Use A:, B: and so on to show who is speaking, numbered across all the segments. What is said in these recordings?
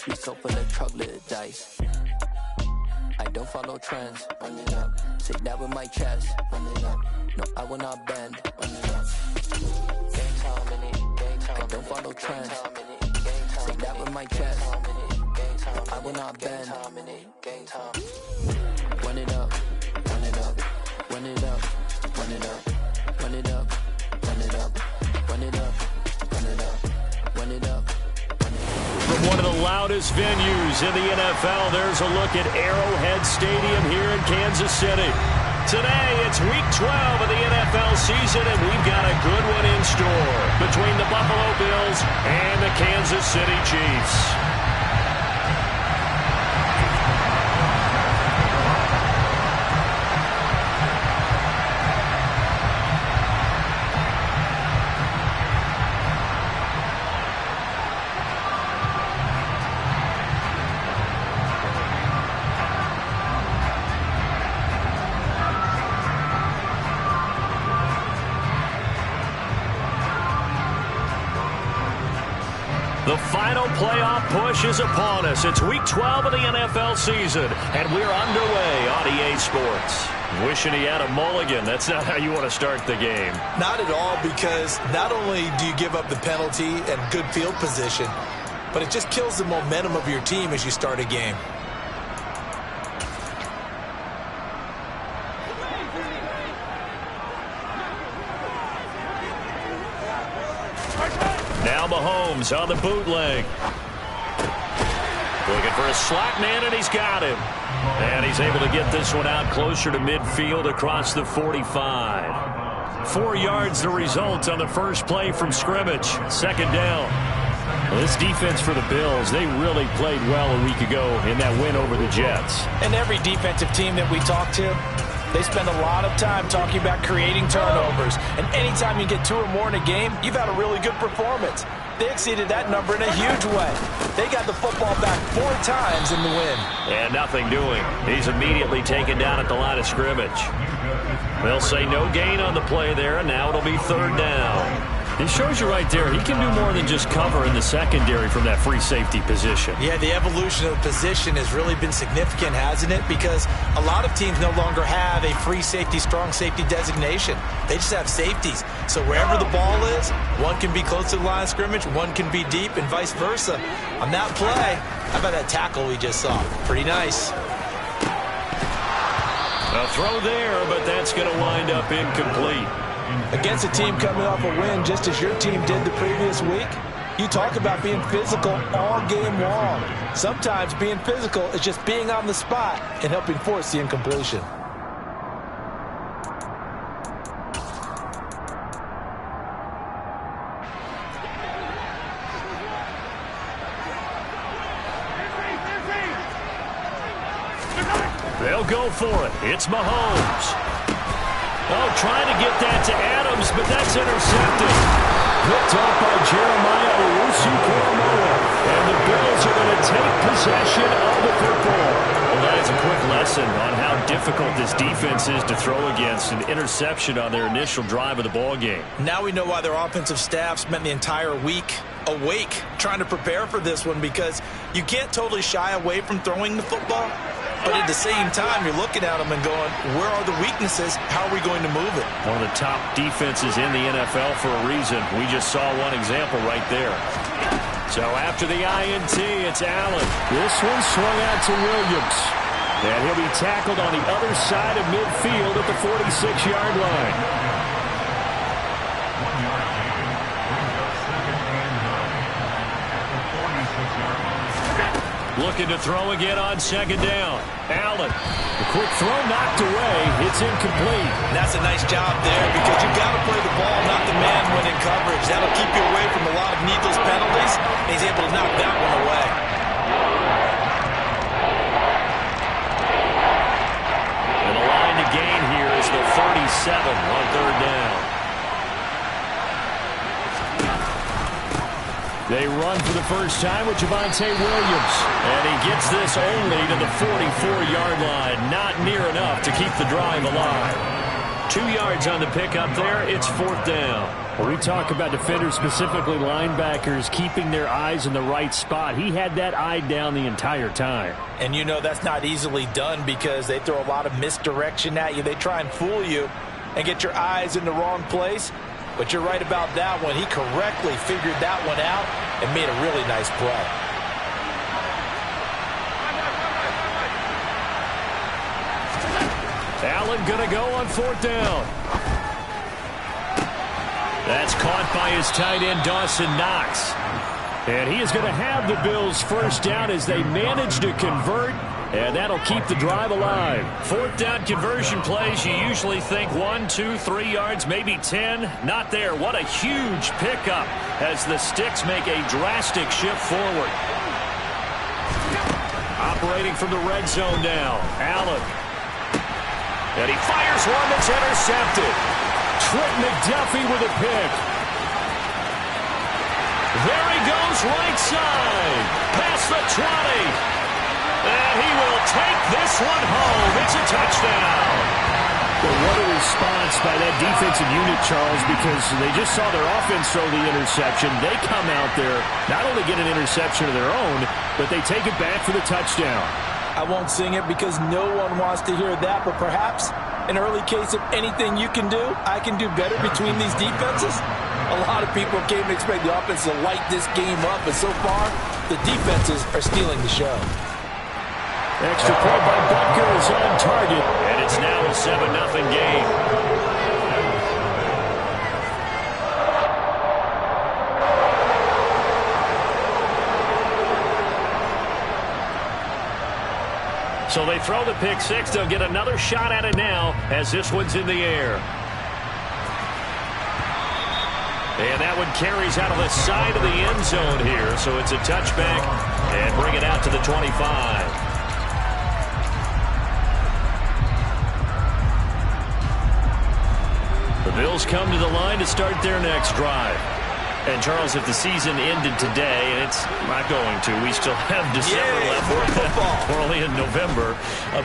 A: be so full of chocolate dice. I don't follow trends, run it up. Say that with my chest, run it up. No, I will not bend, run it up. Game time in it, game time. I don't follow trends, say that with my chest. No, I will not bend. Game time. Run it up, run it up, run it up, run it up, run it up, run it up, run it up, run it up, run it up.
B: From one of the loudest venues in the NFL, there's a look at Arrowhead Stadium here in Kansas City. Today, it's Week 12 of the NFL season, and we've got a good one in store between the Buffalo Bills and the Kansas City Chiefs. The final playoff push is upon us. It's Week 12 of the NFL season, and we're underway on EA Sports. Wishing he had a mulligan. That's not how you want to start the game.
C: Not at all, because not only do you give up the penalty and good field position, but it just kills the momentum of your team as you start a game.
B: Now Mahomes on the bootleg. Looking for a slot man, and he's got him. And he's able to get this one out closer to midfield across the 45. 4 yards the result on the first play from scrimmage. Second down. Well, this defense for the Bills, they really played well a week ago in that win over the Jets.
D: And every defensive team that we talk to, they spend a lot of time talking about creating turnovers. And anytime you get 2 or more in a game, you've had a really good performance. They exceeded that number in a huge way. They got the football back 4 times in the win.
B: And nothing doing. He's immediately taken down at the line of scrimmage. They'll say no gain on the play there, and now it'll be third down. It shows you right there, he can do more than just cover in the secondary from that free safety position.
C: Yeah, the evolution of the position has really been significant, hasn't it? Because a lot of teams no longer have a free safety, strong safety designation. They just have safeties. So wherever the ball is, one can be close to the line of scrimmage, one can be deep, and vice versa. On that play, how about that tackle we just saw? Pretty nice.
B: A throw there, but that's going to wind up incomplete.
D: Against a team coming off a win just as your team did the previous week, you talk about being physical all game long. Sometimes being physical is just being on the spot and helping force the incompletion.
B: They'll go for it. It's Mahomes. Oh, trying to get that to Adams, but that's intercepted. Picked off by Jeremiah Owusu-Koramoah. And the Bills are going to take possession of the football. Well, that is a quick lesson on how difficult this defense is to throw against. An interception on their initial drive of the ball game.
C: Now we know why their offensive staff spent the entire week awake trying to prepare for this one, because you can't totally shy away from throwing the football. But at the same time, you're looking at them and going, where are the weaknesses? How are we going to move it?
B: One of the top defenses in the NFL for a reason. We just saw one example right there. So after the INT, it's Allen. This one swung out to Williams. And he'll be tackled on the other side of midfield at the 46-yard line. Looking to throw again on second down. Allen. The quick throw knocked away. It's incomplete.
C: That's a nice job there, because you've got to play the ball, not the man when in coverage. That'll keep you away from a lot of needless penalties. And he's able to knock that one away.
B: And the line to gain here is the 37 on third down. They run for the first time with Javonte Williams. And he gets this only to the 44-yard line. Not near enough to keep the drive alive. 2 yards on the pickup there. It's 4th down.
E: Well, we talk about defenders, specifically linebackers, keeping their eyes in the right spot. He had that eye down the entire time.
D: And you know that's not easily done because they throw a lot of misdirection at you. They try and fool you and get your eyes in the wrong place. But you're right about that one. He correctly figured that one out and made a really nice play.
B: Allen going to go on 4th down. That's caught by his tight end, Dawson Knox. And he is going to have the Bills' first down as they manage to convert, and that'll keep the drive alive.
E: 4th down conversion plays, you usually think 1, 2, 3 yards, maybe 10. Not there. What a huge pickup as the Sticks make a drastic shift forward. Operating from the red zone now, Allen. And he fires one that's intercepted. Trent McDuffie with a pick. There he goes, right side. Past the 20. And he will take this one home. It's a touchdown. Well, what a response by that defensive unit, Charles, because they just saw their offense throw the interception. They come out there, not only get an interception of their own, but they take it back for the touchdown.
D: I won't sing it because no one wants to hear that, but perhaps an early case of anything you can do, I can do better between these defenses. A lot of people came to expect the offense to light this game up, and so far, the defenses are stealing the show.
E: Extra point by Butker is on target, and it's now a 7-0 game. So they throw the pick six. They'll get another shot at it now as this one's in the air. And that one carries out of the side of the end zone here. So it's a touchback and bring it out to the 25. The Bills come to the line to start their next drive. And, Charles, if the season ended today, and it's not going to, we still have December left.
D: More football.
E: We're only in November.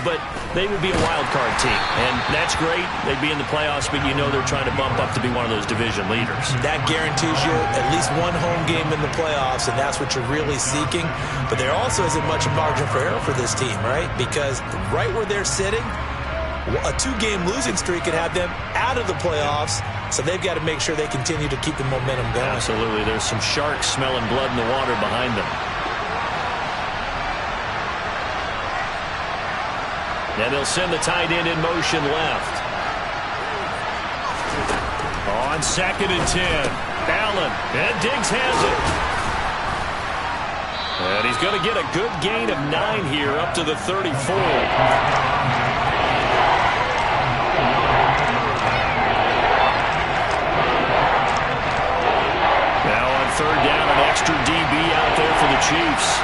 E: But they would be a wild card team. And that's great. They'd be in the playoffs, but you know they're trying to bump up to be one of those division leaders.
C: That guarantees you at least one home game in the playoffs, and that's what you're really seeking. But there also isn't much margin for error for this team, right? Because right where they're sitting, a 2-game losing streak could have them out of the playoffs. So they've got to make sure they continue to keep the momentum going.
E: Absolutely. There's some sharks smelling blood in the water behind them. And they'll send the tight end in motion left. On 2nd and 10. Allen. And Diggs has it. And he's going to get a good gain of 9 here up to the 34. Third down, an extra DB out there for the Chiefs.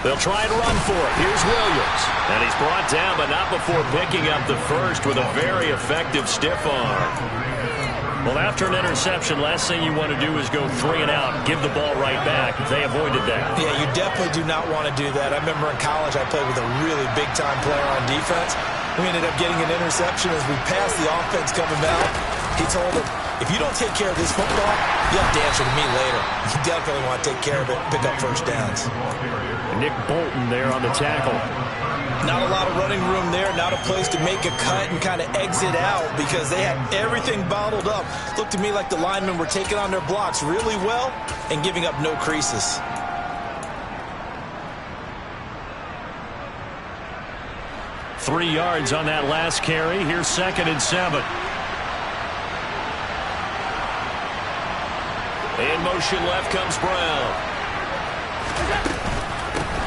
E: They'll try and run for it. Here's Williams. And he's brought down, but not before picking up the first with a very effective stiff arm. Well, after an interception, last thing you want to do is go 3 and out, give the ball right back. They avoided that.
C: Yeah, you definitely do not want to do that. I remember in college I played with a really big-time player on defense. We ended up getting an interception as we passed the offense coming out. He told him, if you don't take care of this football, you have to answer to me later. You definitely want to take care of it, pick up first downs.
E: Nick Bolton there on the tackle.
C: Not a lot of running room there, not a place to make a cut and kind of exit out because they had everything bottled up. Looked to me like the linemen were taking on their blocks really well and giving up no creases.
E: Three yards on that last carry. Here's 2nd and 7. In motion left comes Brown.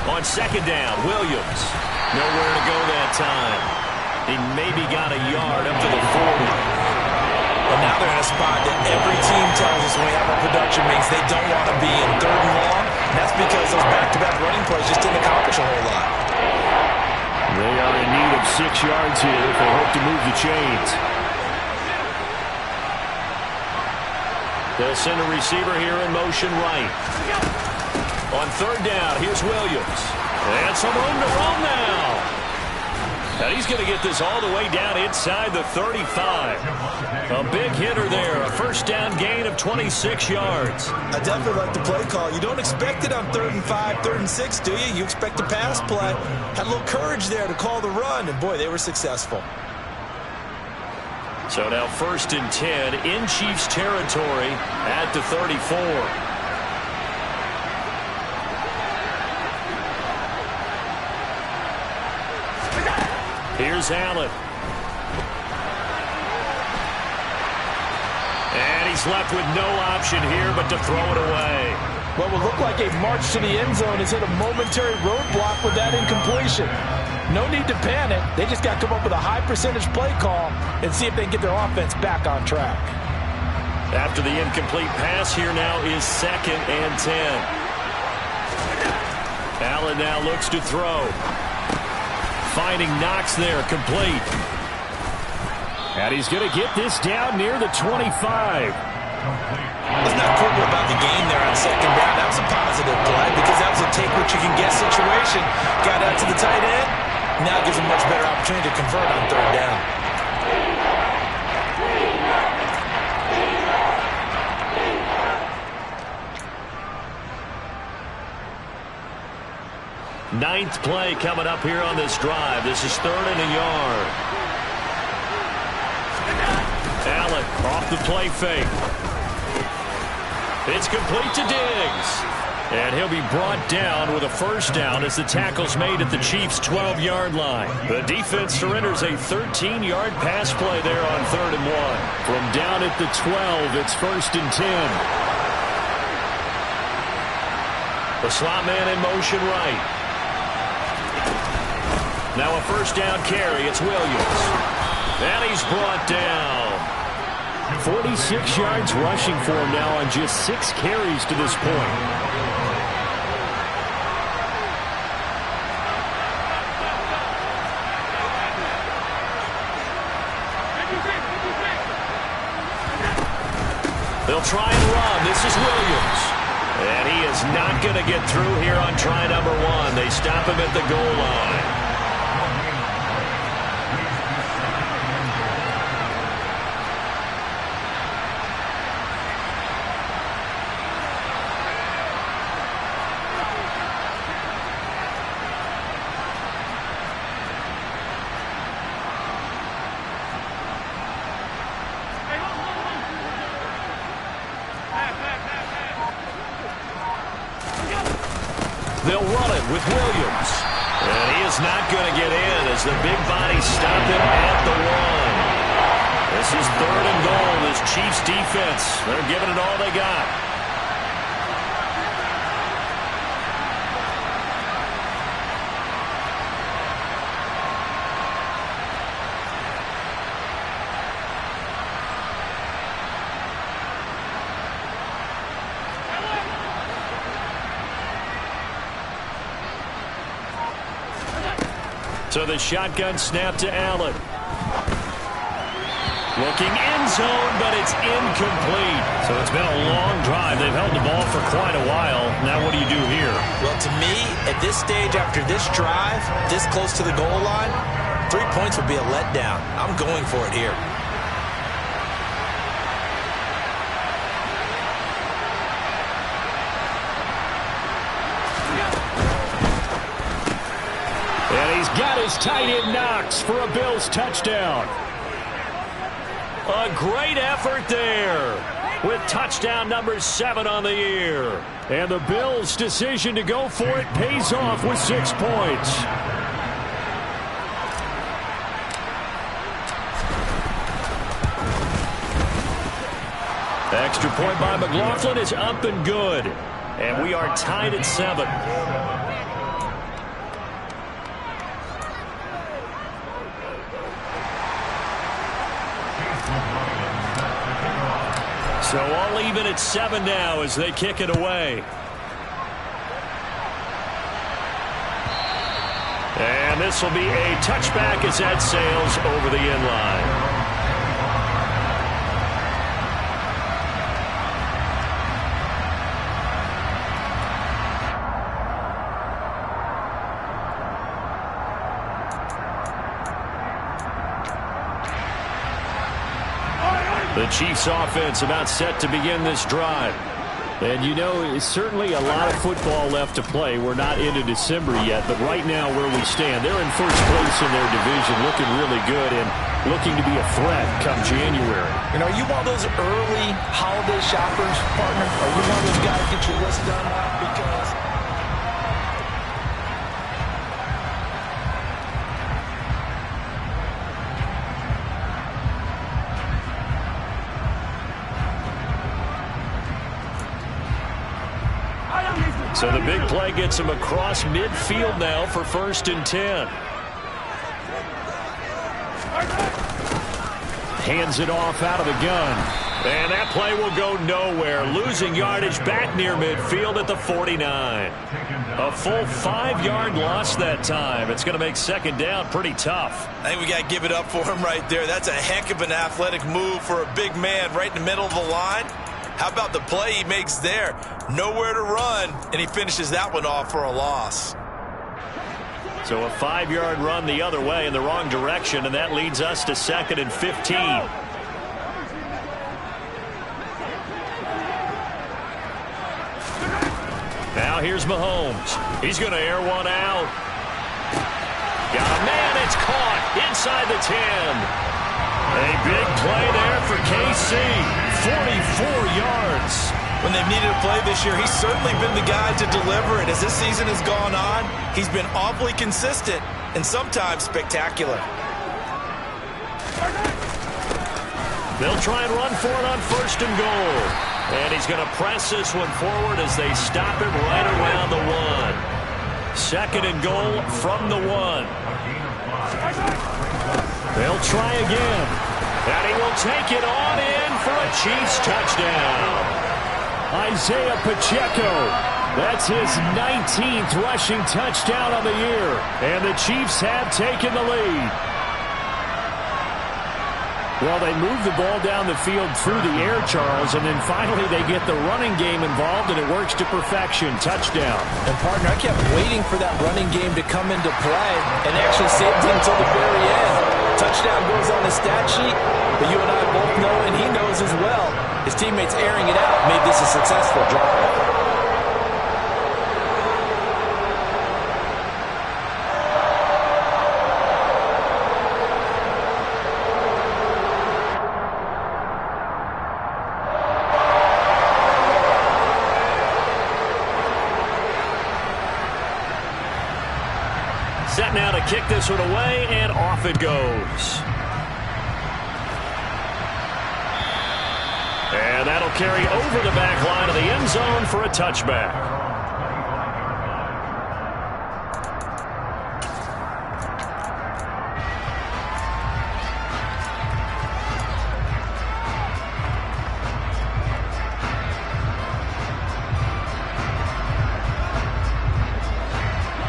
E: On 2nd down, Williams. Nowhere to go that time. He maybe got a yard up to the 40.
C: Well, now they're in a spot that every team tells us when we have our production meetings they don't want to be in 3rd and long. And that's because those back-to-back running plays just didn't accomplish a whole lot.
E: They are in need of 6 yards here if they hope to move the chains.
B: They'll send a receiver here in motion right. On third down, here's Williams. And some room to roam now. And he's going to get this all the way down inside the 35. A big hitter there. A first down gain of 26 yards.
C: I definitely like the play call. You don't expect it on 3rd and 5, 3rd and 6, do you? You expect a pass play. Had a little courage there to call the run, and boy, they were successful.
B: So now 1st and 10 in Chiefs territory at the 34. Here's Allen. And he's left with no option here but to throw it away.
D: What will look like a march to the end zone has hit a momentary roadblock with that incompletion. No need to panic. They just got to come up with a high percentage play call and see if they can get their offense back on track.
B: After the incomplete pass, here now is 2nd and 10. Allen now looks to throw. Finding Knox there, complete. And he's going to get this down near the 25.
C: Let's not quibble about the gain there on 2nd down. That was a positive play because that was a take-what-you-can-get situation. Got out to the tight end. Now gives him a much better opportunity to convert on 3rd down.
B: Ninth play coming up here on this drive. This is 3rd and a yard. Allen off the play fake. It's complete to Diggs. And he'll be brought down with a first down as the tackle's made at the Chiefs' 12-yard line. The defense surrenders a 13-yard pass play there on 3rd and 1. From down at the 12, it's 1st and 10. The slot man in motion right. Now a first down carry. It's Williams. And he's brought down. 46 yards rushing for him now on just 6 carries to this point. They'll try and run. This is Williams. And he is not going to get through here on try number 1. They stop him at the goal line. They'll run it with Williams. And he is not going to get in as the big body stopped him at the 1. This is 3rd and goal. This Chiefs defense, they're giving it all they got. So the shotgun snap to Allen. Looking end zone, but it's incomplete. So it's been a long drive. They've held the ball for quite a while. Now what do you do here?
C: Well, to me, at this stage, after this drive, this close to the goal line, 3 points would be a letdown. I'm going for it here.
B: And he's got his tight end Knox for a Bills touchdown. A great effort there with touchdown number 7 on the year. And the Bills' decision to go for it pays off with 6 points. Extra point by McLaughlin is up and good. And we are tied at 7. So all even at 7 now as they kick it away. And this will be a touchback as that sails over the end line. The Chiefs offense about set to begin this drive.
E: And you know, it's certainly a lot of football left to play. We're not into December yet, but right now where we stand, they're in first place in their division, looking really good and looking to be a threat come January.
D: And are you one of those early holiday shoppers, partner? Are you one of those guys get your list done because...
B: So the big play gets him across midfield now for 1st and 10. Hands it off out of the gun. And that play will go nowhere. Losing yardage back near midfield at the 49. A full 5-yard loss that time. It's going to make 2nd down pretty tough.
C: I think we got to give it up for him right there. That's a heck of an athletic move for a big man right in the middle of the line. How about the play he makes there? Nowhere to run, and he finishes that one off for a loss.
B: So a 5-yard run the other way in the wrong direction, and that leads us to 2nd and 15. Now here's Mahomes. He's going to air one out. Got a man, it's caught inside the 10. A big play there for KC. 44 yards.
C: When they've needed a play this year, he's certainly been the guy to deliver it. As this season has gone on, he's been awfully consistent and sometimes spectacular.
B: They'll try and run for it on 1st and goal. And he's going to press this one forward as they stop him right around the 1. 2nd and goal from the 1. They'll try again. And he will take it on in for a Chiefs touchdown.
E: Isaiah Pacheco. That's his 19th rushing touchdown on the year.
B: And the Chiefs have taken the lead.
E: Well, they move the ball down the field through the air, Charles, and then finally they get the running game involved, and it works to perfection. Touchdown.
D: And, partner, I kept waiting for that running game to come into play and actually saved it until the very end. Touchdown goes on the stat sheet, but you and I both know, and he knows as well, his teammates airing it out made this a successful drive.
B: Set now to kick this one away, and off it goes. And that'll carry over the back line of the end zone for a touchback.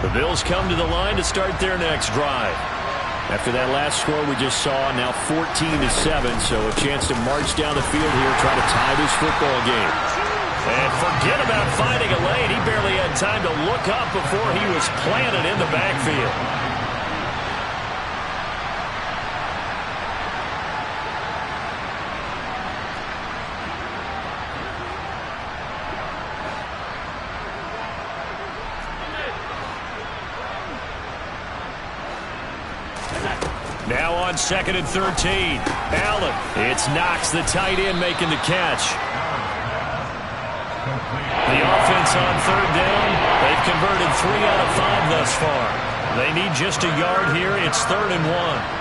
B: The Bills come to the line to start their next drive. After that last score we just saw, now 14-7, so a chance to march down the field here, try to tie this football game. And forget about finding a lane. He barely had time to look up before he was planted in the backfield. Now on 2nd and 13. Allen. It's Knox, the tight end, making the catch. The offense on 3rd down. They've converted 3 out of 5 thus far. They need just a yard here. It's 3rd and 1.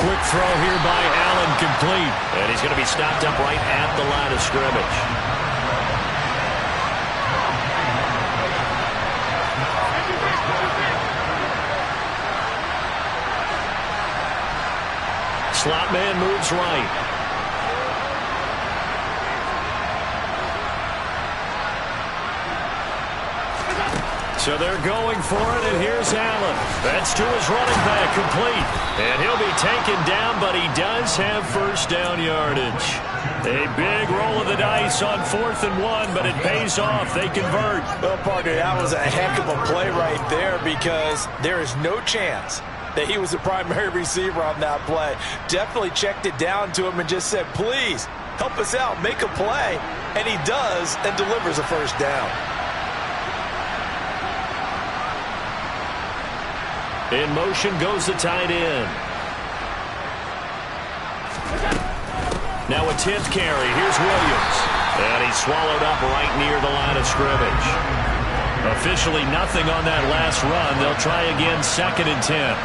B: Quick throw here by Allen, complete. And he's going to be stopped up right at the line of scrimmage. Slot man moves right. So they're going for it, and here's Allen. That's to his running back, complete. And he'll be taken down, but he does have first down yardage. A big roll of the dice on 4th and 1, but it pays off. They convert.
D: Well, partner, that was a heck of a play right there because there is no chance that he was the primary receiver on that play. Definitely checked it down to him and just said, please, help us out, make a play. And he does and delivers a first down.
B: In motion goes the tight end. Now a 10th carry. Here's Williams. And he's swallowed up right near the line of scrimmage. Officially nothing on that last run. They'll try again 2nd and 10.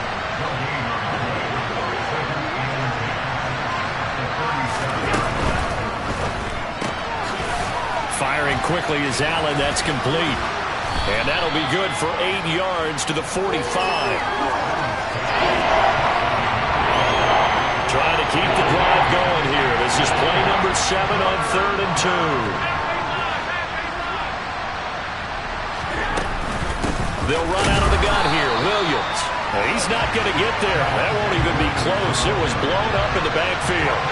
B: Firing quickly is Allen. That's complete. And that'll be good for 8 yards to the 45. Trying to keep the drive going here. This is play number 7 on 3rd and 2. They'll run out of the gun here. Williams. He's not going to get there. That won't even be close. It was blown up in the backfield.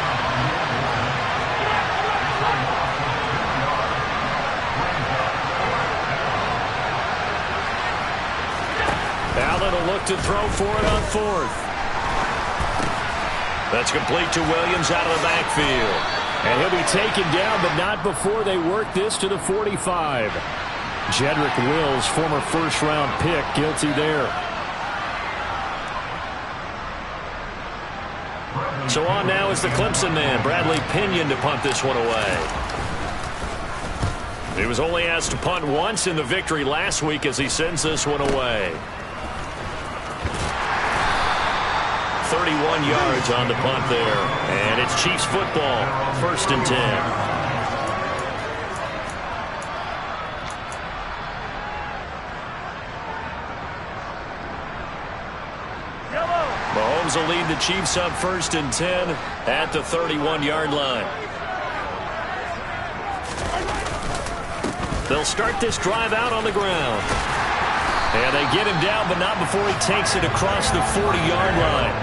B: Allen will look to throw for it on 4th. That's complete to Williams out of the backfield. And he'll be taken down, but not before they work this to the 45. Jedrick Wills, former first-round pick, guilty there. So on now is the Clemson man, Bradley Pinion, to punt this one away. He was only asked to punt once in the victory last week as he sends this one away. 31 yards on the punt there. And it's Chiefs football, 1st and 10. Mahomes will lead the Chiefs up 1st and 10 at the 31-yard line. They'll start this drive out on the ground. And they get him down, but not before he takes it across the 40-yard line.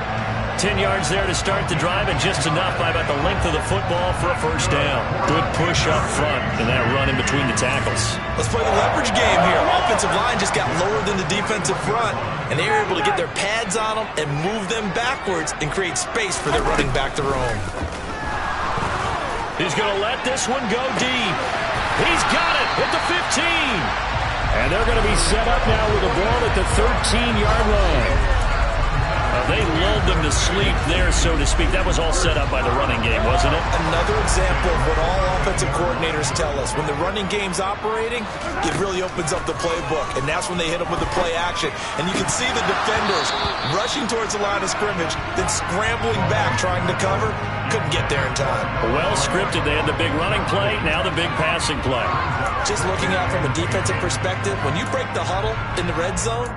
B: 10 yards there to start the drive, and just enough by about the length of the football for a first down. Good push up front and that run in between the tackles.
C: Let's play the leverage game here. Offensive line just got lower than the defensive front, and they were able to get their pads on them and move them backwards and create space for their running back to roam.
B: He's going to let this one go deep. He's got it at the 15. And they're going to be set up now with the ball at the 13-yard line. They lulled them to sleep there, so to speak. That was all set up by the running game, wasn't it?
C: Another example of what all offensive coordinators tell us. When the running game's operating, it really opens up the playbook, and that's when they hit them with the play action. And you can see the defenders rushing towards the line of scrimmage, then scrambling back, trying to cover. Couldn't get there in time.
B: Well scripted. They had the big running play, now the big passing play.
C: Just looking at it from a defensive perspective, when you break the huddle in the red zone,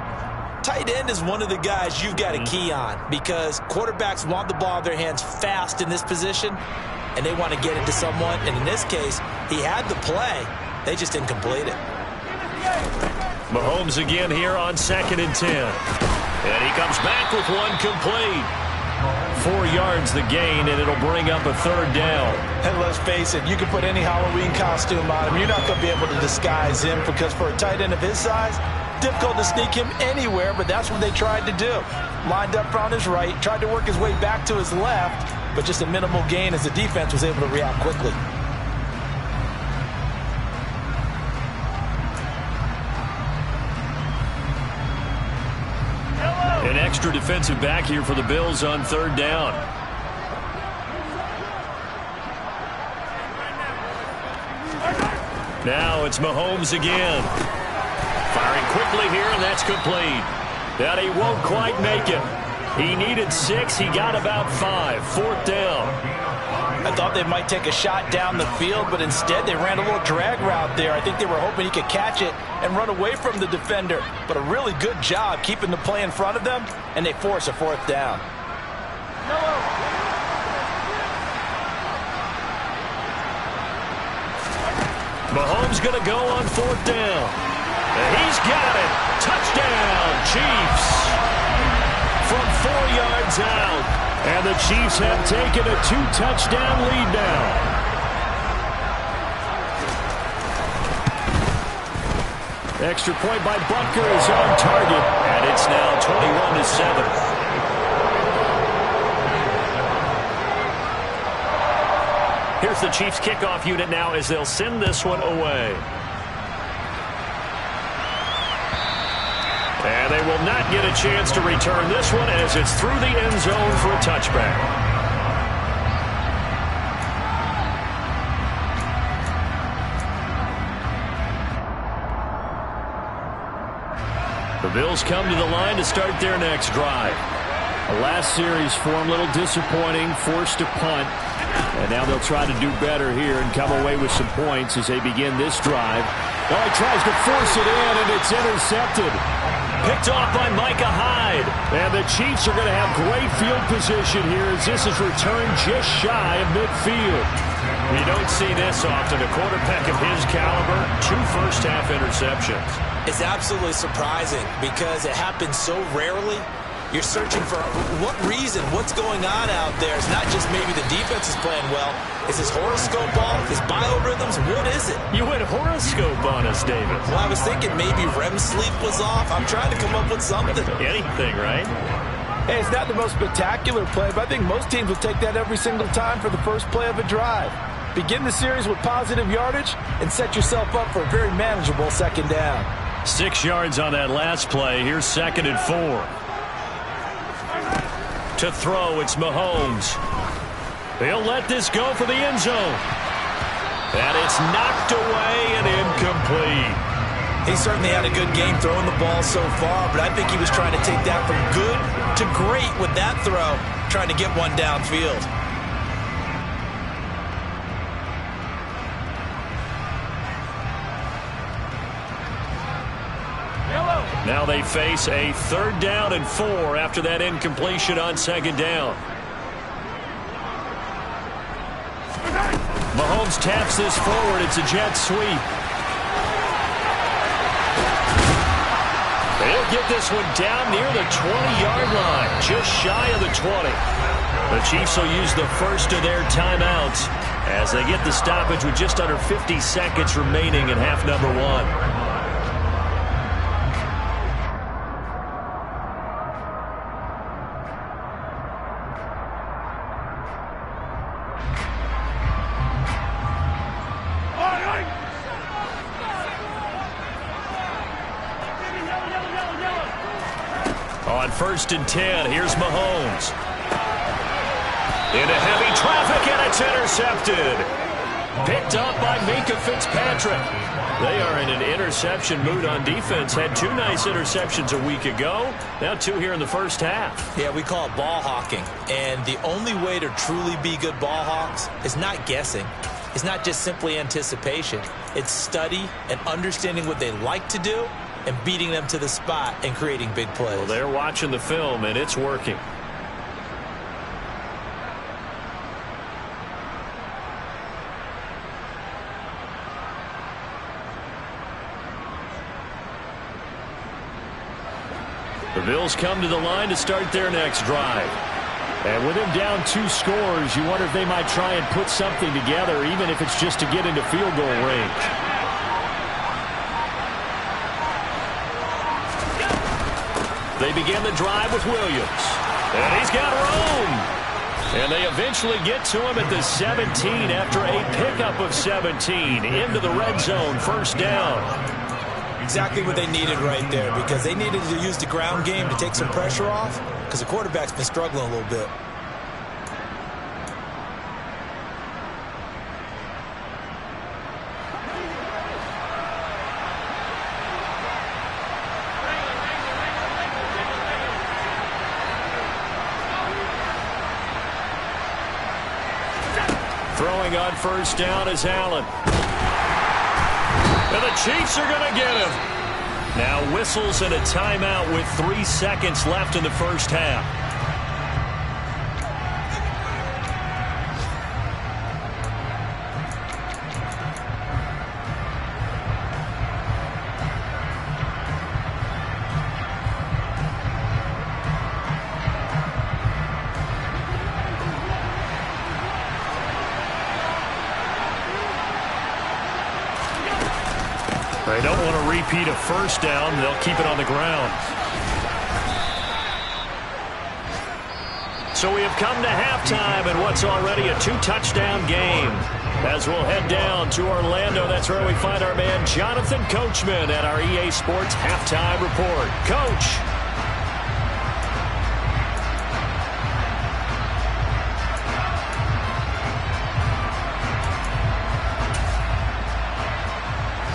C: tight end is one of the guys you've got to key on because quarterbacks want the ball in their hands fast in this position, and they want to get it to someone. And in this case, he had the play. They just didn't complete it.
B: Mahomes again here on 2nd and 10. And he comes back with one complete. 4 yards the gain, and it'll bring up a 3rd down.
D: And let's face it, you can put any Halloween costume on him. You're not going to be able to disguise him because for a tight end of his size, difficult to sneak him anywhere, but that's what they tried to do. Lined up on his right, tried to work his way back to his left, but just a minimal gain as the defense was able to react quickly.
B: An extra defensive back here for the Bills on 3rd down. Now it's Mahomes again. Firing quickly here, and that's complete. That he won't quite make it. He needed 6. He got about 5. 4th down.
D: I thought they might take a shot down the field, but instead they ran a little drag route there. I think they were hoping he could catch it and run away from the defender. But a really good job keeping the play in front of them, and they force a 4th down.
B: Mahomes going to go on 4th down. And he's got it. Touchdown, Chiefs. From 4 yards out. And the Chiefs have taken a 2-touchdown lead now. Extra point by Butker is on target. And it's now 21-7. Here's the Chiefs kickoff unit now as they'll send this one away. And they will not get a chance to return this one as it's through the end zone for a touchback. The Bills come to the line to start their next drive. The last series form a little disappointing, forced to punt. And now they'll try to do better here and come away with some points as they begin this drive. Oh, he tries to force it in, and it's intercepted. Picked off by Micah Hyde. And the Chiefs are going to have great field position here as this is returned just shy of midfield. We don't see this often. A quarterback of his caliber, 2 first-half interceptions.
C: It's absolutely surprising because it happens so rarely. You're searching for what reason, what's going on out there. It's not just maybe the defense is playing well. Is his horoscope off? His biorhythms? What is it?
B: You went horoscope on us, David.
C: Well, I was thinking maybe REM sleep was off. I'm trying to come up with something.
B: Anything, right?
D: Hey, it's not the most spectacular play, but I think most teams will take that every single time for the first play of a drive. Begin the series with positive yardage and set yourself up for a very manageable second down.
B: 6 yards on that last play. Here's 2nd and 4. To throw, it's Mahomes. He'll let this go for the end zone. And it's knocked away and incomplete.
C: He certainly had a good game throwing the ball so far, but I think he was trying to take that from good to great with that throw, trying to get one downfield.
B: Now they face a 3rd down and 4 after that incompletion on 2nd down. Mahomes taps this forward. It's a jet sweep. He'll get this one down near the 20-yard line, just shy of the 20. The Chiefs will use the first of their timeouts as they get the stoppage with just under 50 seconds remaining in half number 1. On 1st and 10, here's Mahomes. Into heavy traffic, and it's intercepted. Picked up by Minkah Fitzpatrick. They are in an interception mood on defense. Had 2 nice interceptions a week ago. Now 2 here in the first half.
C: Yeah, we call it ball hawking. And the only way to truly be good ball hawks is not guessing. It's not just simply anticipation. It's study and understanding what they like to do and beating them to the spot and creating big plays.
B: Well, they're watching the film, and it's working. The Bills come to the line to start their next drive. And with them down 2 scores, you wonder if they might try and put something together, even if it's just to get into field goal range. They begin the drive with Williams. And he's got room. And they eventually get to him at the 17 after a pickup of 17 into the red zone, 1st down.
C: Exactly what they needed right there, because they needed to use the ground game to take some pressure off, because the quarterback's been struggling a little bit.
B: Throwing on 1st down is Allen. And the Chiefs are going to get him. Now whistles and a timeout with 3 seconds left in the first half. They don't want to repeat a first down. They'll keep it on the ground. So we have come to halftime in what's already a 2-touchdown game. As we'll head down to Orlando, that's where we find our man Jonathan Coachman at our EA Sports Halftime Report. Coach.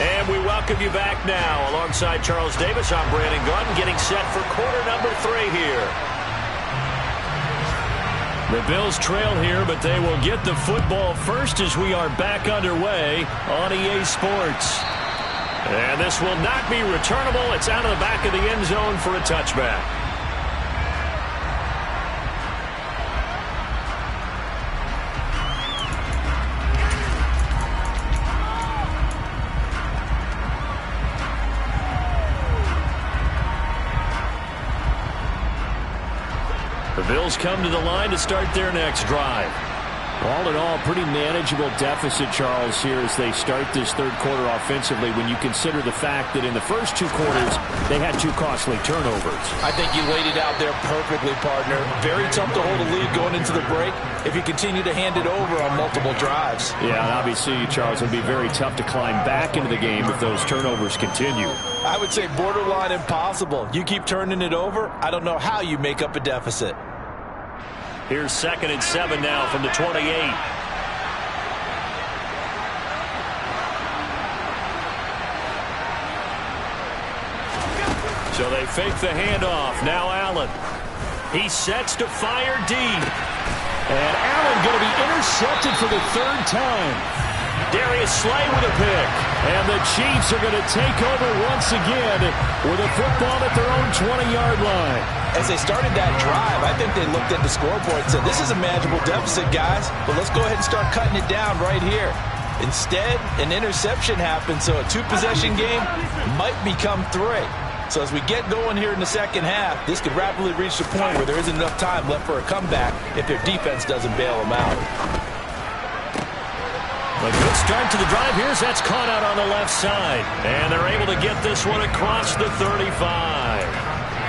B: And we welcome you back now. Alongside Charles Davis, I'm Brandon Gaudin, getting set for quarter number 3 here. The Bills trail here, but they will get the football first as we are back underway on EA Sports. And this will not be returnable. It's out of the back of the end zone for a touchback. The Bills come to the line to start their next drive. All in all, pretty manageable deficit, Charles, here as they start this third quarter offensively when you consider the fact that in the first 2 quarters, they had 2 costly turnovers.
D: I think you laid it out there perfectly, partner. Very tough to hold a lead going into the break if you continue to hand it over on multiple drives.
B: Yeah, and obviously, Charles, it would be very tough to climb back into the game if those turnovers continue.
D: I would say borderline impossible. You keep turning it over, I don't know how you make up a deficit.
B: Here's 2nd and 7 now from the 28. So they fake the handoff. Now Allen. He sets to fire deep. And Allen going to be intercepted for the 3rd time. Darius Slay with a pick. And the Chiefs are going to take over once again with a football at their own 20-yard line.
D: As they started that drive, I think they looked at the scoreboard and said, this is a manageable deficit, guys, but let's go ahead and start cutting it down right here. Instead, an interception happened, so a 2-possession game might become 3. So as we get going here in the second half, this could rapidly reach the point where there isn't enough time left for a comeback if their defense doesn't bail them out.
B: A good start to the drive. That's caught out on the left side. And they're able to get this one across the 35.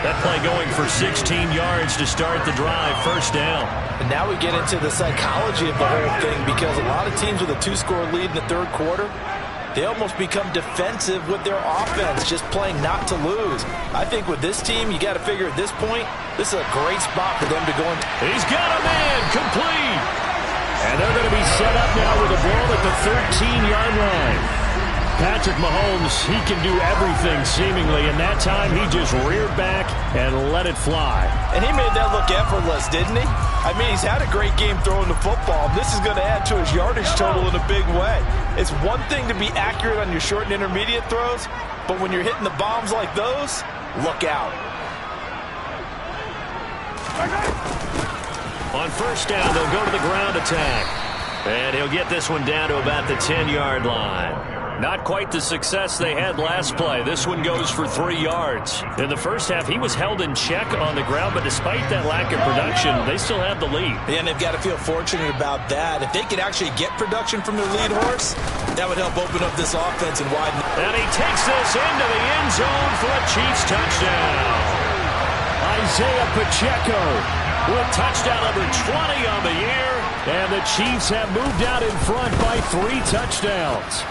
B: That play going for 16 yards to start the drive. First down.
D: And now we get into the psychology of the whole thing because a lot of teams with a 2-score lead in the third quarter, they almost become defensive with their offense, just playing not to lose. I think with this team, you got to figure at this point, this is a great spot for them to go in.
B: He's got a man complete. And they're going to be set up now with a ball at the 13-yard line. Patrick Mahomes, he can do everything seemingly, and that time he just reared back and let it fly.
D: And he made that look effortless, didn't he? I mean, he's had a great game throwing the football. This is going to add to his yardage total in a big way. It's one thing to be accurate on your short and intermediate throws, but when you're hitting the bombs like those, look out.
B: On first down, they'll go to the ground attack. And he'll get this one down to about the 10-yard line. Not quite the success they had last play. This one goes for 3 yards. In the first half, he was held in check on the ground, but despite that lack of production, they still have the lead.
D: And they've got to feel fortunate about that. If they could actually get production from their lead horse, that would help open up this offense and widen.
B: And he takes this into the end zone for a Chiefs touchdown. Isaiah Pacheco with touchdown number 20 on the year. And the Chiefs have moved out in front by 3 touchdowns.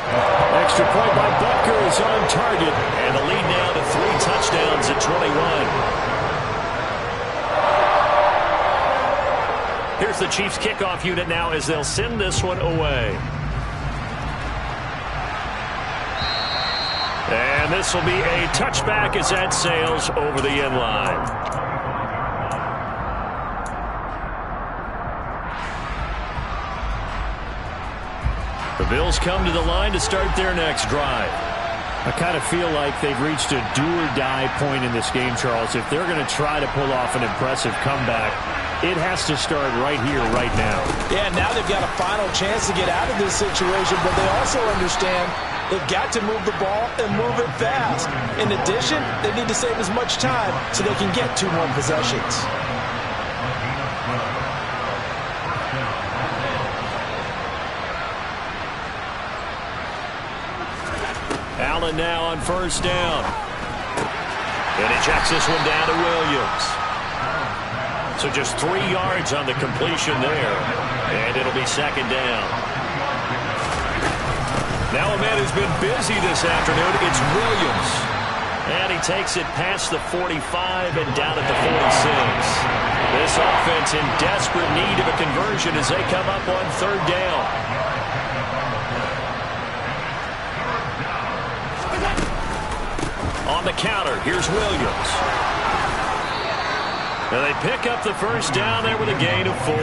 B: Extra point by Butker is on target. And the lead now to 3 touchdowns at 21. Here's the Chiefs kickoff unit now as they'll send this one away. And this will be a touchback as that sails over the end line. The Bills come to the line to start their next drive. I kind of feel like they've reached a do-or-die point in this game, Charles. If they're going to try to pull off an impressive comeback, it has to start right here, right now.
D: Yeah, now they've got a final chance to get out of this situation, but they also understand they've got to move the ball and move it fast. In addition, they need to save as much time so they can get 2 more possessions.
B: Allen now on first down. And he checks this one down to Williams. So just 3 yards on the completion there. And it'll be second down. Now a man who's been busy this afternoon, it's Williams. And he takes it past the 45 and down at the 46. This offense in desperate need of a conversion as they come up on third down. On the counter, here's Williams. And they pick up the first down there with a gain of 4.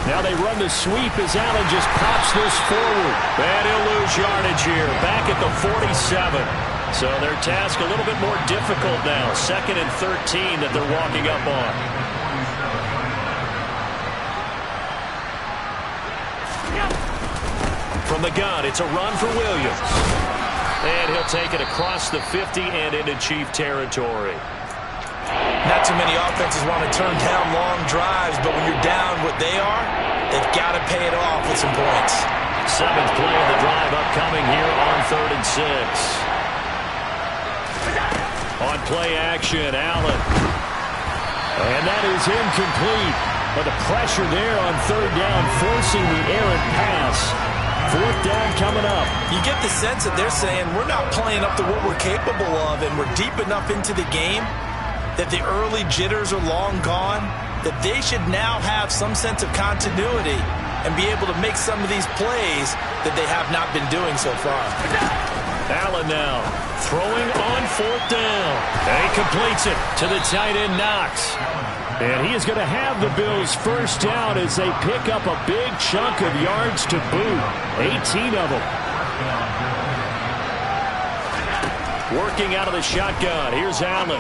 B: Now they run the sweep as Allen just pops this forward. And he'll lose yardage here, back at the 47. So their task a little bit more difficult now. 2nd and 13 that they're walking up on. From the gun, it's a run for Williams. And he'll take it across the 50 and into Chief territory.
C: Not too many offenses want to turn down long drives, but when you're down what they are, they've got to pay it off with some points.
B: 7th play of the drive upcoming here on 3rd and 6. On play action, Allen. And that is incomplete. But the pressure there on 3rd down, forcing the errant pass. 4th down coming up.
C: You get the sense that they're saying we're not playing up to what we're capable of, and we're deep enough into the game that the early jitters are long gone, that they should now have some sense of continuity and be able to make some of these plays that they have not been doing so far.
B: Allen now throwing on 4th down. And he completes it to the tight end, Knox. And he is going to have the Bills first down as they pick up a big chunk of yards to boot. 18 of them. Working out of the shotgun. Here's Allen.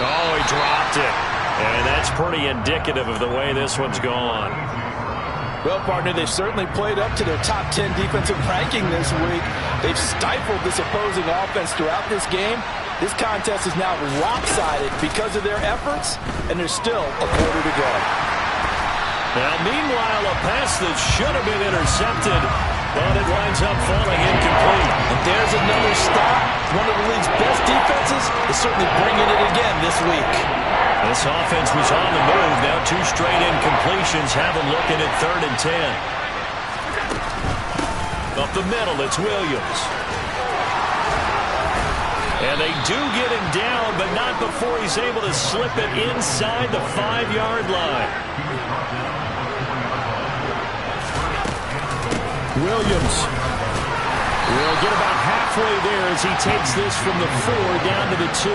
B: Oh, he dropped it. And that's pretty indicative of the way this one's gone.
D: Well, partner, they've certainly played up to their top 10 defensive ranking this week. They've stifled this opposing offense throughout this game. This contest is now lopsided because of their efforts, and there's still a quarter to go.
B: Now, meanwhile, a pass that should have been intercepted, but it winds up falling incomplete.
C: And there's another stop. One of the league's best defenses is certainly bringing it again this week.
B: This offense was on the move. Now 2 straight incompletions have them looking at 3rd and 10. Up the middle, it's Williams. And they do get him down, but not before he's able to slip it inside the 5-yard line. Williams will get about halfway there as he takes this from the 4 down to the 2.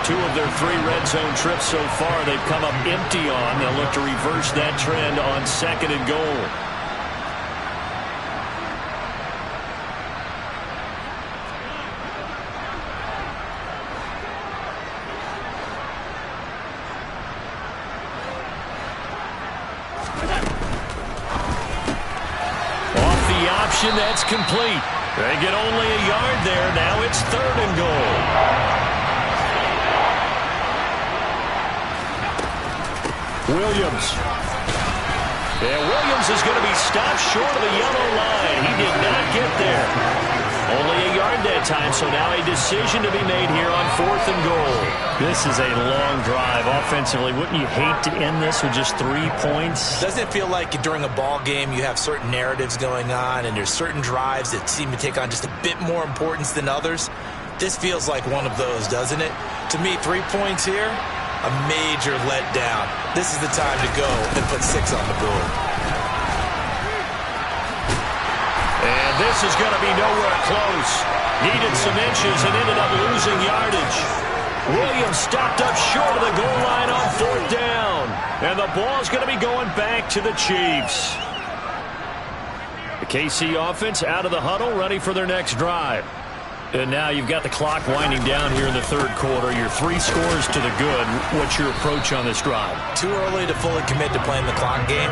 B: 2 of their 3 red zone trips so far they've come up empty on. They'll look to reverse that trend on 2nd and goal. Off the option, that's complete. They get only a yard there. Now it's 3rd and goal. Williams. Yeah, Williams is going to be stopped short of the yellow line. He did not get there. Only a yard that time, so now a decision to be made here on 4th and goal. This is a long drive offensively. Wouldn't you hate to end this with just 3 points?
C: Doesn't it feel like during a ball game you have certain narratives going on and there's certain drives that seem to take on just a bit more importance than others? This feels like one of those, doesn't it? To me, 3 points here, a major letdown. This is the time to go and put 6 on the board.
B: And this is going to be nowhere close. Needed some inches and ended up losing yardage. Williams stopped up short of the goal line on 4th down. And the ball's going to be going back to the Chiefs. The KC offense out of the huddle, ready for their next drive. And now you've got the clock winding down here in the 3rd quarter. You're 3 scores to the good. What's your approach on this drive?
C: Too early to fully commit to playing the clock game.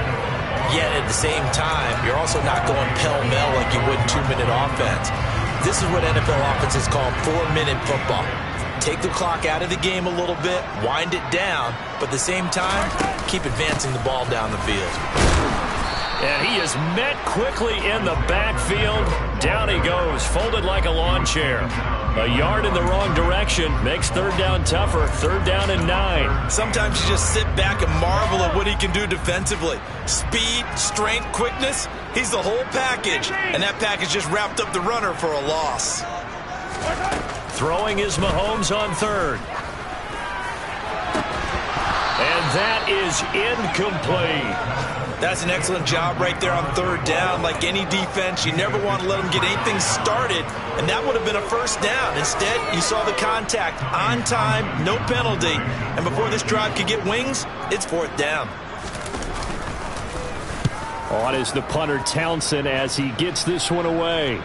C: Yet at the same time, you're also not going pell-mell like you would in 2-minute offense. This is what NFL offenses call 4-minute football. take the clock out of the game a little bit, wind it down, but at the same time, keep advancing the ball down the field.
B: And he is met quickly in the backfield. Down he goes, folded like a lawn chair. A yard in the wrong direction makes third down tougher. Third down and 9.
C: Sometimes you just sit back and marvel at what he can do defensively. Speed, strength, quickness, he's the whole package. And that package just wrapped up the runner for a loss.
B: Throwing is Mahomes on third. And that is incomplete.
C: That's an excellent job right there on third down. Like any defense, you never want to let them get anything started, and that would have been a first down. Instead, you saw the contact on time, no penalty, and before this drive could get wings, it's fourth down.
B: On is the punter Townsend as he gets this one away.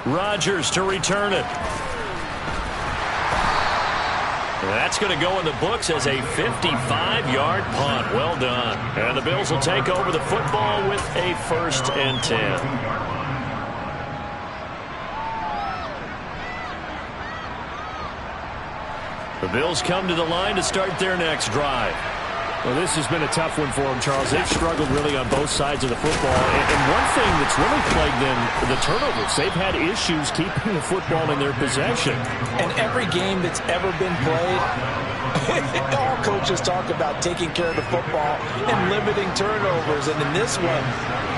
B: Rodgers to return it. That's going to go in the books as a 55-yard punt. Well done. And the Bills will take over the football with a 1st and 10. The Bills come to the line to start their next drive.
E: Well, this has been a tough one for them, Charles. They've struggled really on both sides of the football. And one thing that's really plagued them, the turnovers. They've had issues keeping the football in their possession.
D: And every game that's ever been played, all coaches talk about taking care of the football and limiting turnovers. And in this one,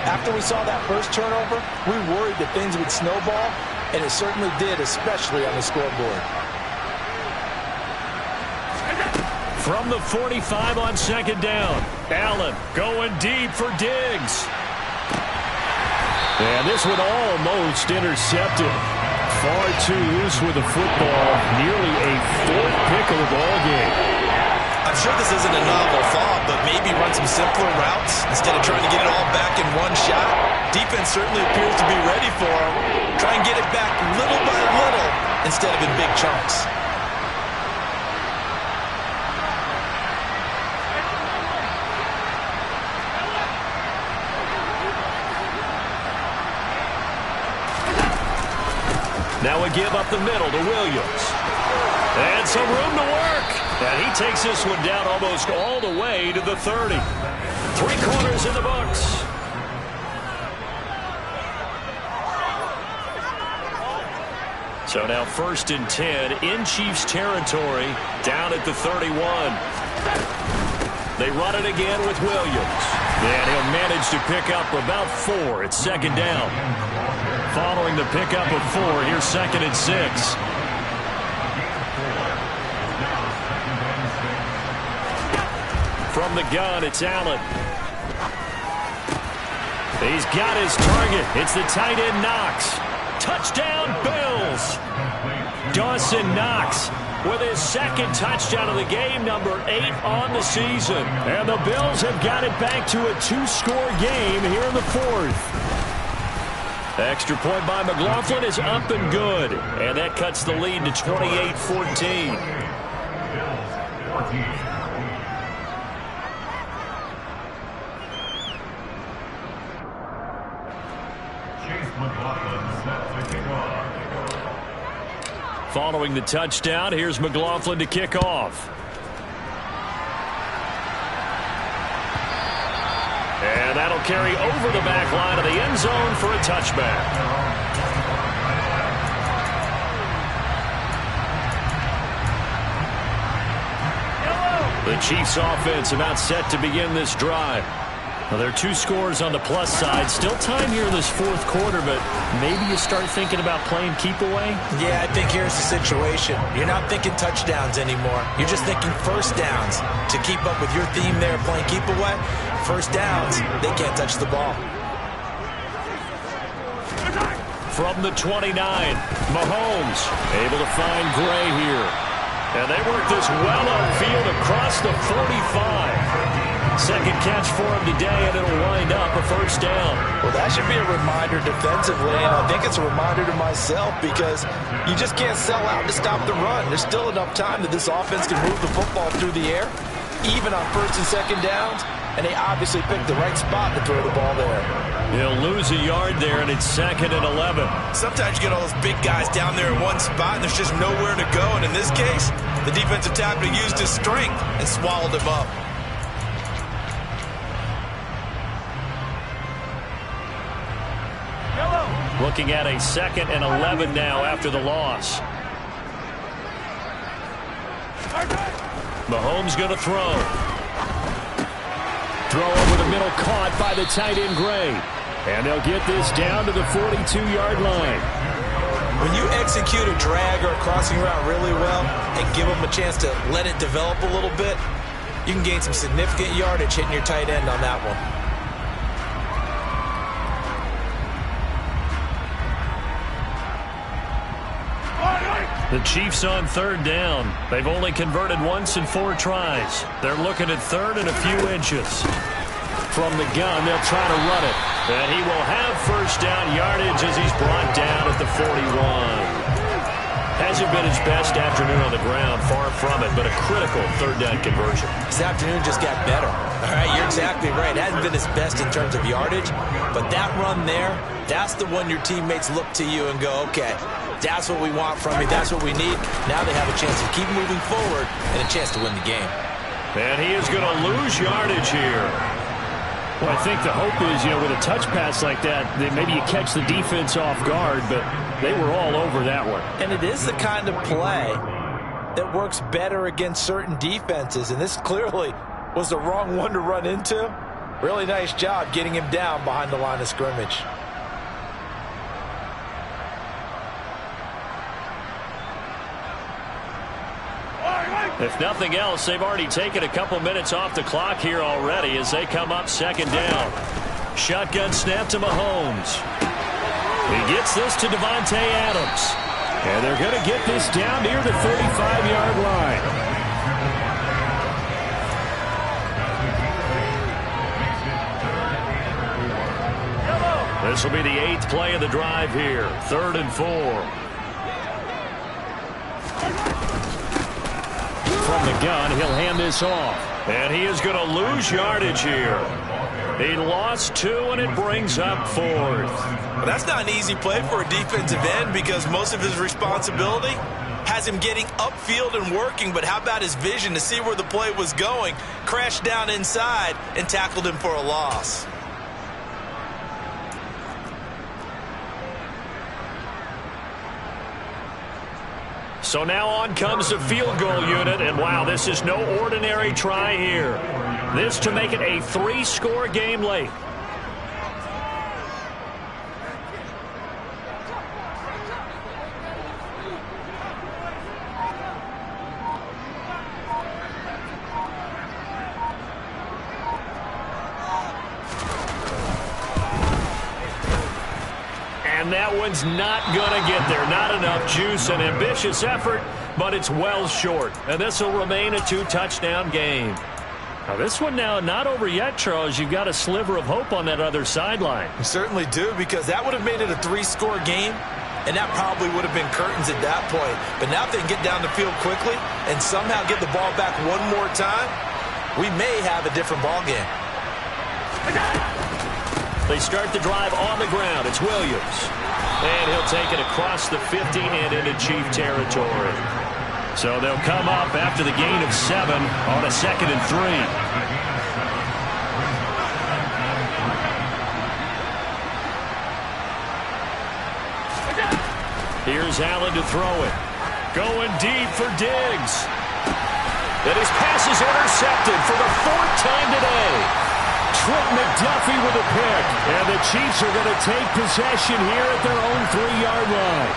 D: after we saw that first turnover, we worried that things would snowball, and it certainly did, especially on the scoreboard.
B: From the 45 on second down, Allen going deep for Diggs. And this one almost intercepted. Far too loose with the football. Nearly a 4th pick of the ball game.
C: I'm sure this isn't a novel thought, but maybe run some simpler routes instead of trying to get it all back in one shot. Defense certainly appears to be ready for him. Try and get it back little by little instead of in big chunks.
B: Now a give up the middle to Williams. And some room to work. And he takes this one down almost all the way to the 30. 3 quarters in the books. So now 1st and 10 in Chiefs territory, down at the 31. They run it again with Williams. And he'll manage to pick up about 4 at second down. Following the pickup of 4, here's 2nd and 6. From the gun, it's Allen. He's got his target. It's the tight end Knox. Touchdown, Bills! Dawson Knox with his 2nd touchdown of the game, number 8 on the season. And the Bills have got it back to a 2-score game here in the 4th. Extra point by McLaughlin is up and good. And that cuts the lead to 28-14. Following the touchdown, here's McLaughlin to kick off. And that'll carry over the back line of the end zone for a touchback. The Chiefs offense about set to begin this drive. Well, there are 2 scores on the plus side. Still time here in this 4th quarter, but maybe you start thinking about playing keep away?
C: Yeah, I think here's the situation. You're not thinking touchdowns anymore. You're just thinking first downs. To keep up with your theme there, playing keep away, first downs, they can't touch the ball.
B: From the 29, Mahomes able to find Gray here. And they work this well upfield across the 45. 2nd catch for him today, and it'll wind up a first down.
D: Well, that should be a reminder defensively, and I think it's a reminder to myself because you just can't sell out to stop the run. There's still enough time that this offense can move the football through the air, even on 1st and 2nd downs. and they obviously picked the right spot to throw the ball there.
B: He'll lose a yard there, and it's 2nd and 11.
C: Sometimes you get all those big guys down there in one spot, and there's just nowhere to go. And in this case, the defensive tackle used his strength and swallowed him up.
B: Looking at a 2nd and 11 now after the loss. Mahomes going to throw. Throw over the middle, caught by the tight end Gray. And they'll get this down to the 42-yard line.
C: When you execute a drag or a crossing route really well and give them a chance to let it develop a little bit, you can gain some significant yardage hitting your tight end on that one.
B: The Chiefs on 3rd down. They've only converted once in 4 tries. They're looking at 3rd and a few inches. From the gun, they'll try to run it. And he will have 1st down yardage as he's brought down at the 41. Hasn't been his best afternoon on the ground, far from it, but a critical 3rd down conversion.
C: This afternoon just got better. All right, you're exactly right. It hasn't been his best in terms of yardage, but that run there, that's the one your teammates look to you and go, okay, that's what we want from you. That's what we need. Now they have a chance to keep moving forward and a chance to win the game.
B: And he is going to lose yardage here. Well, I think the hope is, with a touch pass like that maybe you catch the defense off guard, but they were all over that one.
D: And it is the kind of play that works better against certain defenses, and this clearly was the wrong one to run into. Really nice job getting him down behind the line of scrimmage.
B: If nothing else, they've already taken a couple minutes off the clock here already as they come up 2nd down. Shotgun snap to Mahomes. He gets this to Devontae Adams. And they're going to get this down near the 35-yard line. This will be the 8th play of the drive here. 3rd and 4. From the gun, he'll hand this off. And he is going to lose yardage here. He lost 2, and it brings up 4th.
C: Well, that's not an easy play for a defensive end because most of his responsibility has him getting upfield and working, but how about his vision to see where the play was going, crashed down inside, and tackled him for a loss.
B: So now on comes the field goal unit, and wow, this is no ordinary try here. This to make it a 3-score game late. And that one's not going to get there. Not enough juice. An ambitious effort, but it's well short. And this will remain a 2-touchdown game. Now this one now not over yet, Charles. You've got a sliver of hope on that other sideline.
C: You certainly do, because that would have made it a 3-score game, and that probably would have been curtains at that point. But now if they can get down the field quickly and somehow get the ball back one more time, we may have a different ball game.
B: They start the drive on the ground. It's Williams. And he'll take it across the 50 and into Chief territory. So they'll come up after the gain of 7 on a 2nd and 3. Here's Allen to throw it. Going deep for Diggs. And his pass is intercepted for the 4th time today. Trent McDuffie with a pick. And the Chiefs are going to take possession here at their own 3-yard line.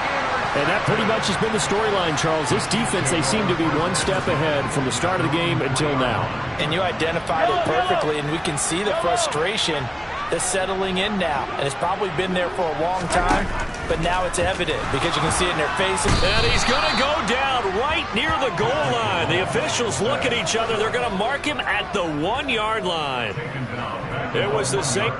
B: And that pretty much has been the storyline, Charles. This defense, they seem to be one step ahead from the start of the game until now.
D: And you identified it perfectly, and we can see the frustration that's settling in now. And it's probably been there for a long time, but now it's evident because you can see it in their faces.
B: And he's going to go down right near the goal line. The officials look at each other. They're going to mark him at the 1-yard line. It was the same.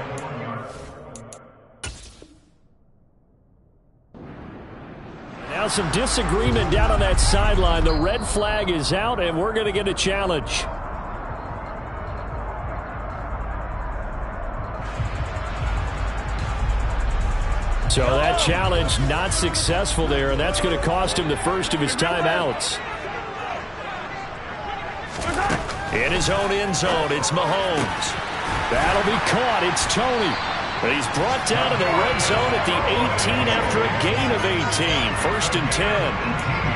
B: Now some disagreement down on that sideline. The red flag is out, and we're going to get a challenge. So that challenge not successful there, and that's going to cost him the first of his timeouts. In his own end zone, it's Mahomes. That'll be caught. It's Tony. But he's brought down to the red zone at the 18 after a gain of 18. First and 10.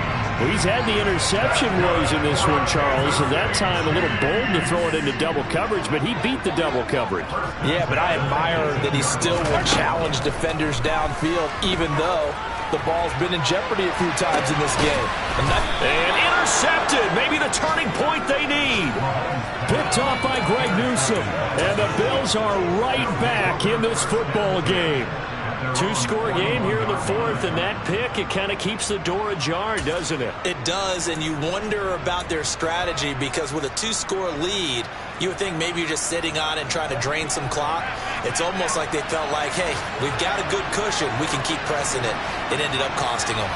B: Well, he's had the interception woes in this one, Charles, and that time a little bold to throw it into double coverage, but he beat the double coverage. Yeah, but I admire that he still will challenge defenders downfield, even though the ball's been in jeopardy a few times in this game. And intercepted, maybe the turning point they need. Picked off by Greg Newsome, and the Bills are right back in this football game. Two-score game here in the fourth, and that pick, it kind of keeps the door ajar, doesn't it?
C: It does, and you wonder about their strategy because with a two-score lead, you would think maybe you're just sitting on it and trying to drain some clock. It's almost like they felt like, hey, we've got a good cushion. We can keep pressing it. It ended up costing them.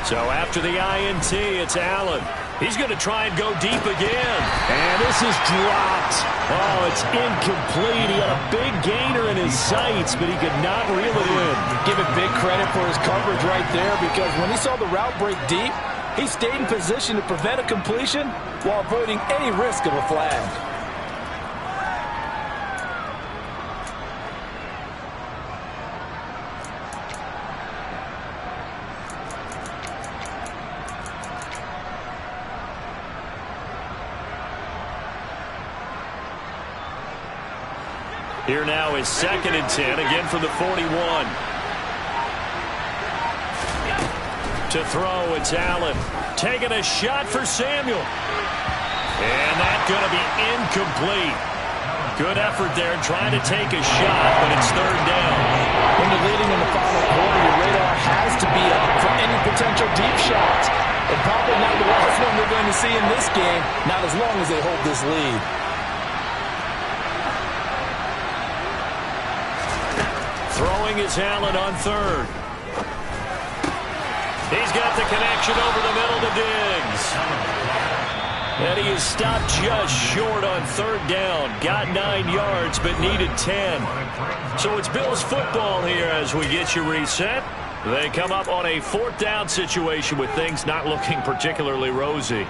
B: So after the INT, it's Allen. He's going to try and go deep again. And this is dropped. Oh, it's incomplete. He had a big gainer in his sights, but he could not reel it in.
D: Give it big credit for his coverage right there, because when he saw the route break deep, he stayed in position to prevent a completion while avoiding any risk of a flag.
B: Here now is 2nd and 10, again from the 41. To throw, it's Allen. Taking a shot for Samuel. And that's going to be incomplete. Good effort there trying to take a shot, but it's 3rd down.
D: When you're leading in the final quarter, your radar has to be up for any potential deep shots. And probably not the last one we're going to see in this game, not as long as they hold this lead.
B: Throwing is Allen on 3rd. He's got the connection over the middle to Diggs. And he is stopped just short on 3rd down. Got 9 yards, but needed 10. So it's Bills football here as we get you reset. They come up on a 4th down situation with things not looking particularly rosy.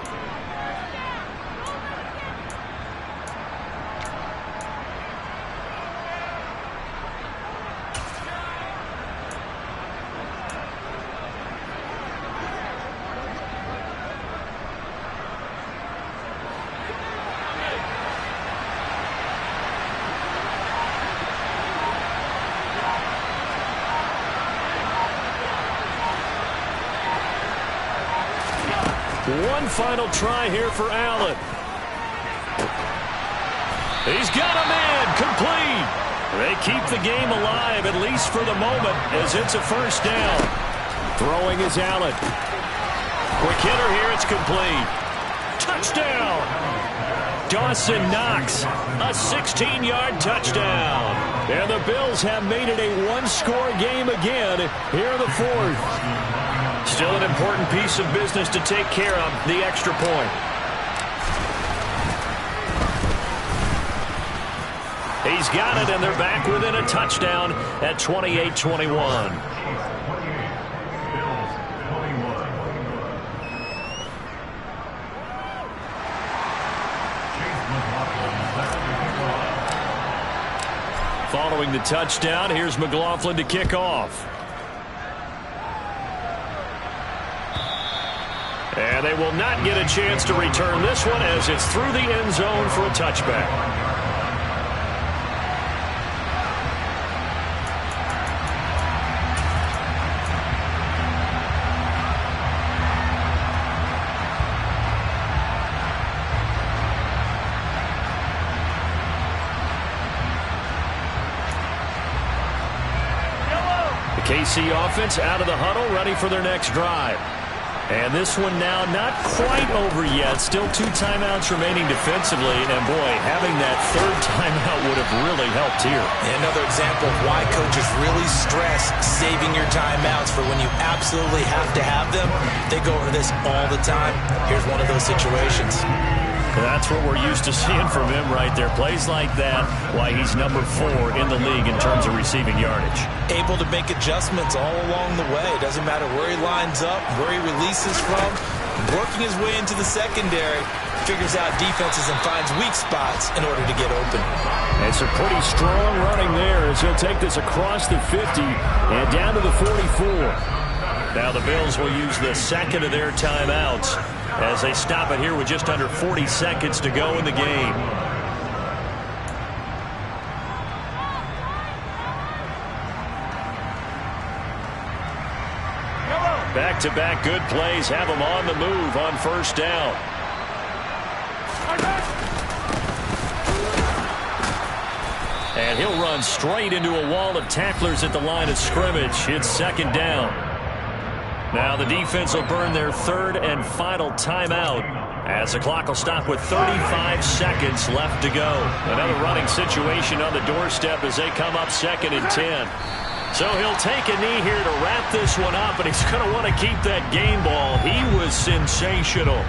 B: One final try here for Allen. He's got a man, complete. They keep the game alive, at least for the moment, as it's a 1st down. Throwing is Allen. Quick hitter here, it's complete. Touchdown! Dawson Knox, a 16-yard touchdown. And the Bills have made it a 1-score game again here in the 4th. Still an important piece of business to take care of, the extra point. He's got it, and they're back within a touchdown at 28-21. Following the touchdown, here's McLaughlin to kick off. And they will not get a chance to return this one as it's through the end zone for a touchback. The KC offense out of the huddle, ready for their next drive. And this one now not quite over yet. Still 2 timeouts remaining defensively. And, boy, having that 3rd timeout would have really helped here.
C: Another example of why coaches really stress saving your timeouts for when you absolutely have to have them. They go over this all the time. Here's one of those situations.
B: That's what we're used to seeing from him right there. Plays like that, why he's number 4 in the league in terms of receiving yardage.
C: Able to make adjustments all along the way. Doesn't matter where he lines up, where he releases from. Working his way into the secondary, figures out defenses and finds weak spots in order to get open.
B: It's a pretty strong running there as he'll take this across the 50 and down to the 44. Now the Bills will use the second of their timeouts as they stop it here with just under 40 seconds to go in the game. Back-to-back good plays have them on the move on first down. And he'll run straight into a wall of tacklers at the line of scrimmage. It's second down. Now the defense will burn their third and final timeout as the clock will stop with 35 seconds left to go. Another running situation on the doorstep as they come up 2nd and 10. So he'll take a knee here to wrap this one up, and he's going to want to keep that game ball. He was sensational.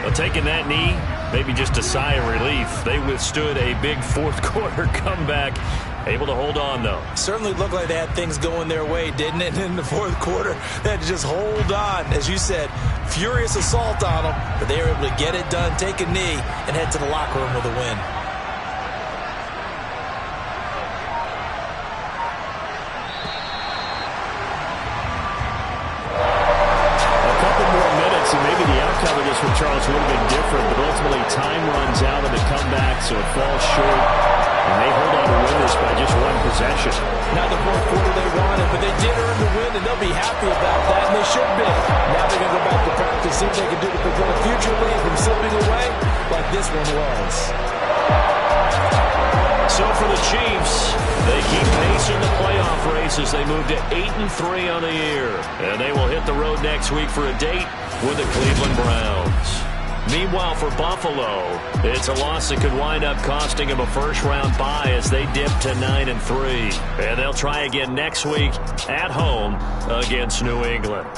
B: Well, taking that knee, maybe just a sigh of relief. They withstood a big fourth-quarter comeback. Able to hold on, though.
C: Certainly looked like they had things going their way, didn't it? In the fourth quarter, they had to just hold on. As you said, furious assault on them, but they were able to get it done, take a knee, and head to the locker room with a win.
B: And maybe the outcome of this one, Charles, would have been different, but ultimately time runs out of the comeback, so it falls short, and they hold on to win this by just one possession.
C: Not the fourth quarter they wanted, but they did earn the win, and they'll be happy about that, and they should be. Now they're going to go back to practice, see if they can do it to prevent a future lead from slipping away like this one was.
B: So for the Chiefs, they keep pace in the playoff race as they move to 8-3 on the year. And they will hit the road next week for a date with the Cleveland Browns. Meanwhile, for Buffalo, it's a loss that could wind up costing them a first-round bye as they dip to 9-3. And they'll try again next week at home against New England.